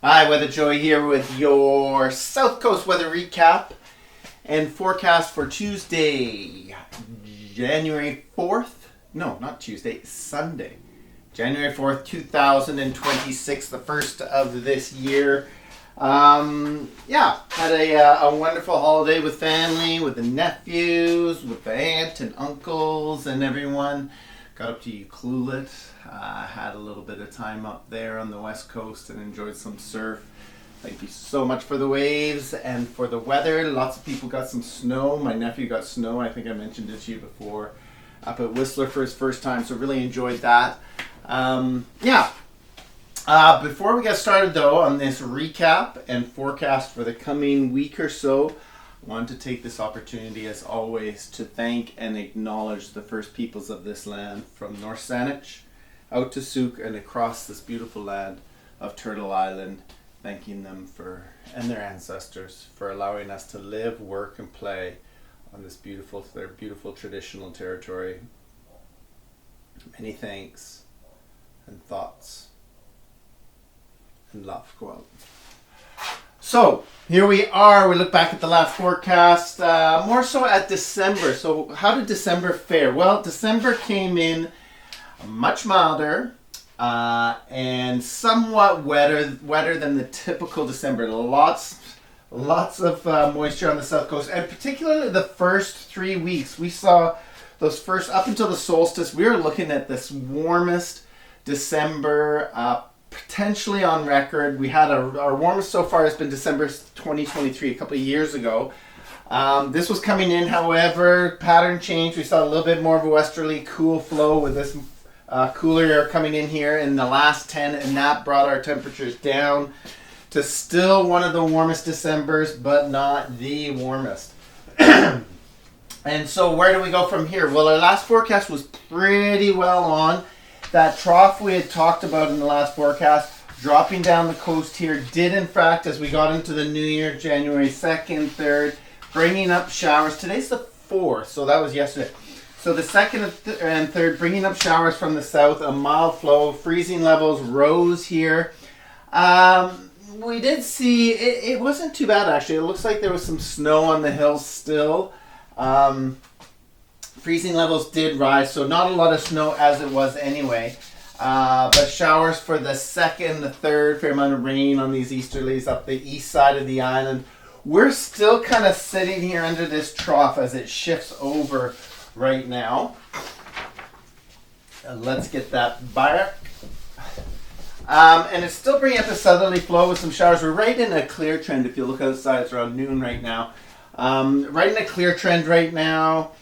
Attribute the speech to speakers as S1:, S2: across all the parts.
S1: Hi, Weather Joey here with your South Coast weather recap and forecast for Tuesday, January 4th. No, not Tuesday, Sunday. January 4th, 2026, the first of this year. Had a wonderful holiday with family, with the nephews, with the aunt and uncles and everyone. Got up to Ucluelet, had a little bit of time up there on the west coast and enjoyed some surf. Thank you so much for the waves and for the weather. Lots of people got some snow. My nephew got snow, I think I mentioned it to you before, up at Whistler for his first time, so really enjoyed that. Before we get started though on this recap and forecast for the coming week or so, I want to take this opportunity as always to thank and acknowledge the first peoples of this land from North Saanich out to Sooke and across this beautiful land of Turtle Island, thanking them and their ancestors for allowing us to live, work and play on their beautiful traditional territory. Many thanks and thoughts and love go out. So here we are. We look back at the last forecast, more so at December. So how did December fare? Well, December came in much milder and somewhat wetter than the typical December. Lots of moisture on the south coast, and particularly the first 3 weeks. We saw those first, up until the solstice, we were looking at this warmest December potentially on record. We had our warmest so far has been December 2023, a couple of years ago. This was coming in, however, pattern change. We saw a little bit more of a westerly cool flow with this cooler air coming in here in the last 10, and that brought our temperatures down to still one of the warmest Decembers, but not the warmest. And so where do we go from here? Well, our last forecast was pretty well on. That trough we had talked about in the last forecast, dropping down the coast here, did in fact, as we got into the new year, January 2nd, 3rd, bringing up showers. Today's the 4th, so that was yesterday. So the 2nd and 3rd, bringing up showers from the south, a mild flow, freezing levels rose here. We did see, it wasn't too bad actually. It looks like there was some snow on the hills still. Freezing levels did rise, so not a lot of snow as it was anyway. But showers for the 2nd, the 3rd, fair amount of rain on these easterlies up the east side of the island. We're still kind of sitting here under this trough as it shifts over right now. Let's get that back. And it's still bringing up a southerly flow with some showers. We're right in a clear trend. If you look outside, it's around noon right now. Right in a clear trend right now.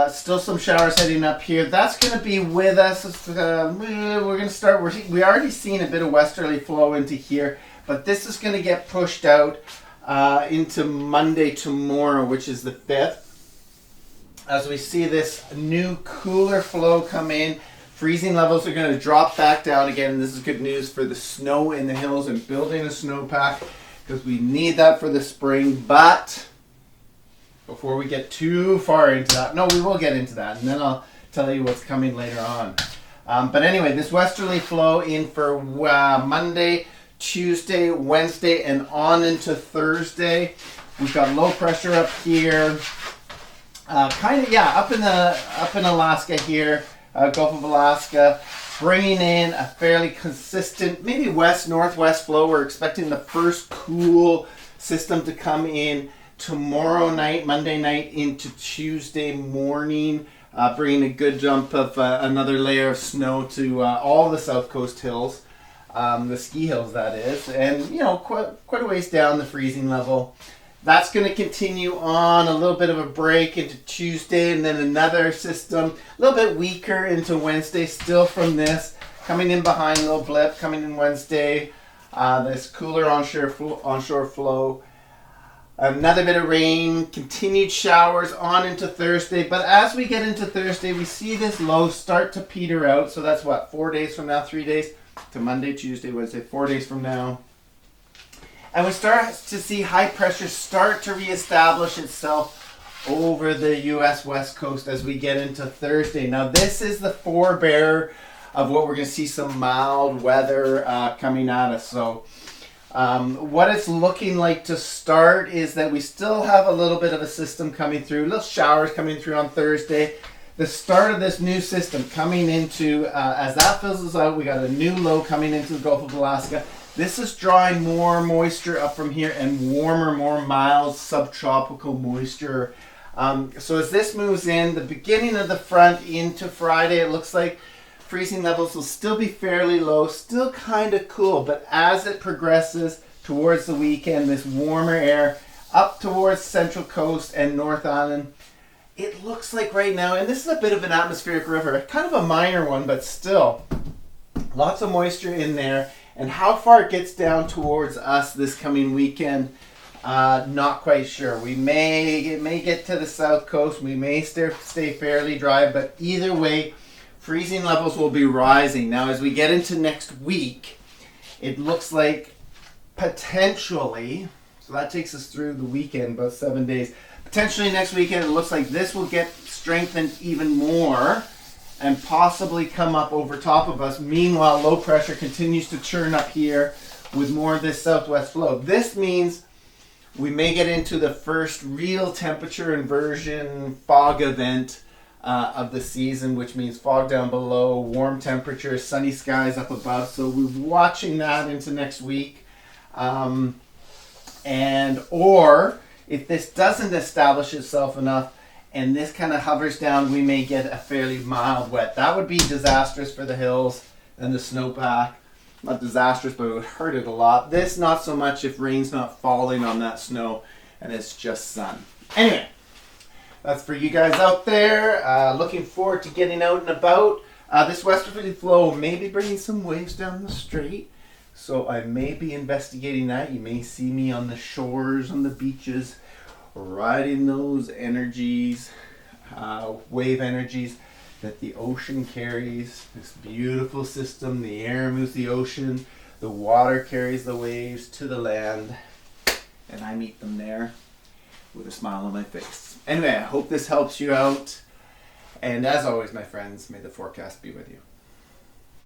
S1: Still some showers heading up here. That's going to be with us. We're going to start. We already seen a bit of westerly flow into here, but this is going to get pushed out into Monday tomorrow, which is the 5th. As we see this new cooler flow come in, freezing levels are going to drop back down again. This is good news for the snow in the hills and building a snowpack, because we need that for the spring. But before we get too far into that, no, we will get into that, and then I'll tell you what's coming later on. But anyway, this westerly flow in for Monday, Tuesday, Wednesday, and on into Thursday. We've got low pressure up here, up in Alaska here, Gulf of Alaska, bringing in a fairly consistent, maybe west-northwest flow. We're expecting the first cool system to come in tomorrow night, Monday night into Tuesday morning, bringing a good jump of another layer of snow to all the south coast hills, the ski hills that is, and quite a ways down the freezing level. That's going to continue on, a little bit of a break into Tuesday, and then another system, a little bit weaker into Wednesday, still from this, coming in behind, a little blip coming in Wednesday, this cooler onshore flow. Another bit of rain, continued showers on into Thursday. But as we get into Thursday, we see this low start to peter out. So that's 4 days from now, 3 days to Monday, Tuesday, Wednesday, 4 days from now. And we start to see high pressure start to reestablish itself over the U.S. West Coast as we get into Thursday. Now this is the forebearer of what we're going to see some mild weather coming at us. So what it's looking like to start is that we still have a little bit of a system coming through, little showers coming through on Thursday. The start of this new system coming into, as that fizzles out, we got a new low coming into the Gulf of Alaska. This is drawing more moisture up from here and warmer, more mild subtropical moisture. So as this moves in, the beginning of the front into Friday, it looks like freezing levels will still be fairly low, still kind of cool, but as it progresses towards the weekend, this warmer air up towards Central Coast and North Island, it looks like right now, and this is a bit of an atmospheric river, kind of a minor one, but still lots of moisture in there. And how far it gets down towards us this coming weekend, not quite sure. It may get to the south coast, we may stay fairly dry, but either way, freezing levels will be rising. Now, as we get into next week, it looks like potentially, so that takes us through the weekend, about 7 days. Potentially next weekend, it looks like this will get strengthened even more and possibly come up over top of us. Meanwhile, low pressure continues to churn up here with more of this southwest flow. This means we may get into the first real temperature inversion fog event of the season, which means fog down below, warm temperatures, sunny skies up above. So we're watching that into next week. Or if this doesn't establish itself enough and this kind of hovers down, we may get a fairly mild wet. That would be disastrous for the hills and the snowpack. Not disastrous, but it would hurt it a lot. This, not so much if rain's not falling on that snow and it's just sun. Anyway, that's for you guys out there. Looking forward to getting out and about. This westerly flow may be bringing some waves down the strait, so I may be investigating that. You may see me on the shores, on the beaches, riding those energies, wave energies that the ocean carries. This beautiful system, the air moves the ocean, the water carries the waves to the land, and I meet them there with a smile on my face. Anyway, I hope this helps you out. And as always, my friends, may the forecast be with you.